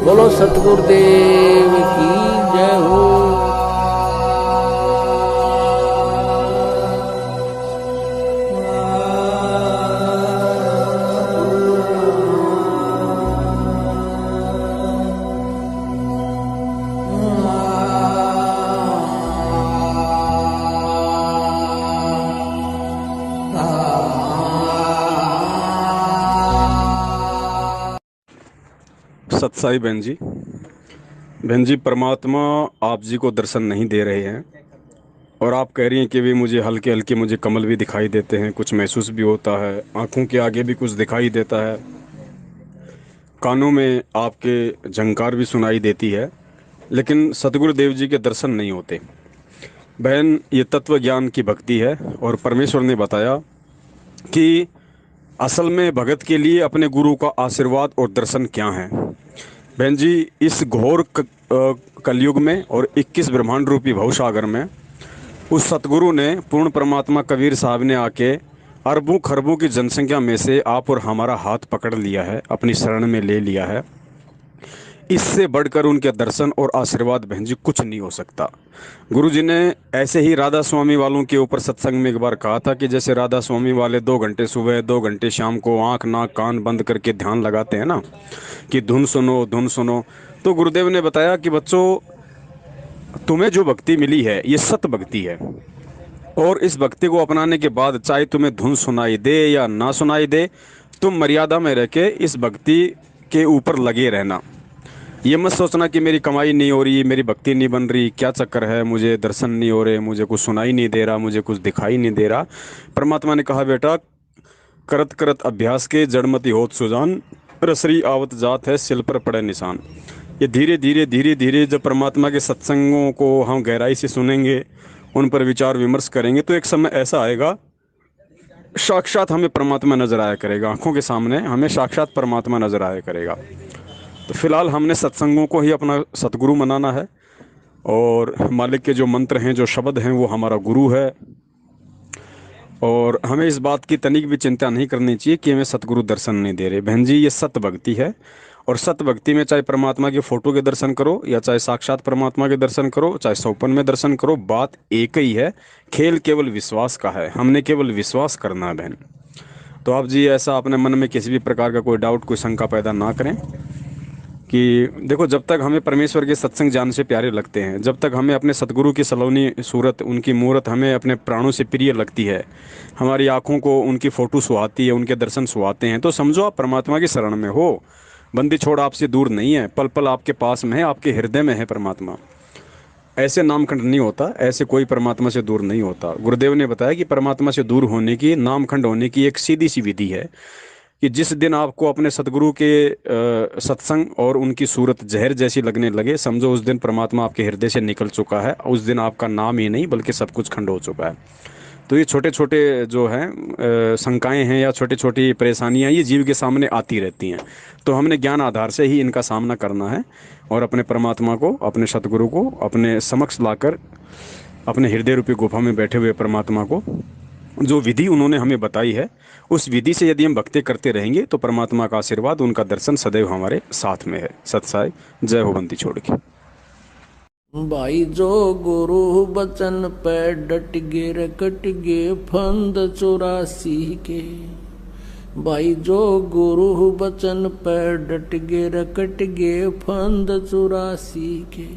बोलो सतगुरुदेव की जय हो। सतसाई बहन जी परमात्मा आप जी को दर्शन नहीं दे रहे हैं और आप कह रही हैं कि भी मुझे हल्के हल्के मुझे कमल भी दिखाई देते हैं, कुछ महसूस भी होता है, आँखों के आगे भी कुछ दिखाई देता है, कानों में आपके झंकार भी सुनाई देती है, लेकिन सतगुरु देव जी के दर्शन नहीं होते। बहन, ये तत्व ज्ञान की भक्ति है और परमेश्वर ने बताया कि असल में भगत के लिए अपने गुरु का आशीर्वाद और दर्शन क्या है। बहन जी, इस घोर कलयुग में और 21 ब्रह्मांड रूपी भवसागर में उस सतगुरु ने पूर्ण परमात्मा कबीर साहब ने आके अरबों खरबों की जनसंख्या में से आप और हमारा हाथ पकड़ लिया है, अपनी शरण में ले लिया है। इससे बढ़कर उनके दर्शन और आशीर्वाद बहन जी कुछ नहीं हो सकता। गुरु जी ने ऐसे ही राधा स्वामी वालों के ऊपर सत्संग में एक बार कहा था कि जैसे राधा स्वामी वाले 2 घंटे सुबह 2 घंटे शाम को आंख नाक कान बंद करके ध्यान लगाते हैं ना, कि धुन सुनो धुन सुनो। तो गुरुदेव ने बताया कि बच्चों, तुम्हें जो भक्ति मिली है ये सत भक्ति है, और इस भक्ति को अपनाने के बाद चाहे तुम्हें धुन सुनाई दे या ना सुनाई दे, तुम मर्यादा में रह के इस भक्ति के ऊपर लगे रहना। ये मत सोचना कि मेरी कमाई नहीं हो रही, मेरी भक्ति नहीं बन रही, क्या चक्कर है, मुझे दर्शन नहीं हो रहे, मुझे कुछ सुनाई नहीं दे रहा, मुझे कुछ दिखाई नहीं दे रहा। परमात्मा ने कहा, बेटा, करत करत अभ्यास के जड़मति होत सुजान, रसरी आवत जात है सिल पर पड़े निशान। ये धीरे धीरे धीरे धीरे जब परमात्मा के सत्संगों को हम गहराई से सुनेंगे, उन पर विचार विमर्श करेंगे, तो एक समय ऐसा आएगा साक्षात हमें परमात्मा नजर आया करेगा, आंखों के सामने हमें साक्षात परमात्मा नजर आया करेगा। तो फिलहाल हमने सत्संगों को ही अपना सतगुरु मनाना है, और मालिक के जो मंत्र हैं, जो शब्द हैं, वो हमारा गुरु है। और हमें इस बात की तनिक भी चिंता नहीं करनी चाहिए कि हमें सतगुरु दर्शन नहीं दे रहे। बहन जी, ये सत भक्ति है, और सत भक्ति में चाहे परमात्मा की फ़ोटो के दर्शन करो या चाहे साक्षात परमात्मा के दर्शन करो, चाहे सौपन में दर्शन करो, बात एक ही है। खेल केवल विश्वास का है, हमने केवल विश्वास करना है बहन। तो आप जी ऐसा अपने मन में किसी भी प्रकार का कोई डाउट, कोई शंका पैदा ना करें कि देखो, जब तक हमें परमेश्वर के सत्संग जान से प्यारे लगते हैं, जब तक हमें अपने सतगुरु की सलोनी सूरत, उनकी मूरत हमें अपने प्राणों से प्रिय लगती है, हमारी आंखों को उनकी फ़ोटो सुहाती है, उनके दर्शन सुहाते हैं, तो समझो आप परमात्मा की शरण में हो। बंदी छोड़ आपसे दूर नहीं है, पल पल आपके पास में है, आपके हृदय में है परमात्मा। ऐसे नामखंड नहीं होता, ऐसे कोई परमात्मा से दूर नहीं होता। गुरुदेव ने बताया कि परमात्मा से दूर होने की, नामखंड होने की एक सीधी सी विधि है कि जिस दिन आपको अपने सतगुरु के सत्संग और उनकी सूरत जहर जैसी लगने लगे, समझो उस दिन परमात्मा आपके हृदय से निकल चुका है। उस दिन आपका नाम ही नहीं बल्कि सब कुछ खंड हो चुका है। तो ये छोटे छोटे जो हैं शंकाएं हैं या छोटी छोटी परेशानियां, ये जीव के सामने आती रहती हैं। तो हमने ज्ञान आधार से ही इनका सामना करना है, और अपने परमात्मा को, अपने सतगुरु को अपने समक्ष लाकर, अपने हृदय रूपी गुफा में बैठे हुए परमात्मा को जो विधि उन्होंने हमें बताई है, उस विधि से यदि हम भक्ति करते रहेंगे तो परमात्मा का आशीर्वाद, उनका दर्शन सदैव हमारे साथ में है। सतसाई जय हो बंदी छोड़ के। भाई जो गुरु बचन पे डट गे रे कट गे फंद 84 के। भाई जो गुरु बचन पे डट गे रे कट गे फंद 84 के।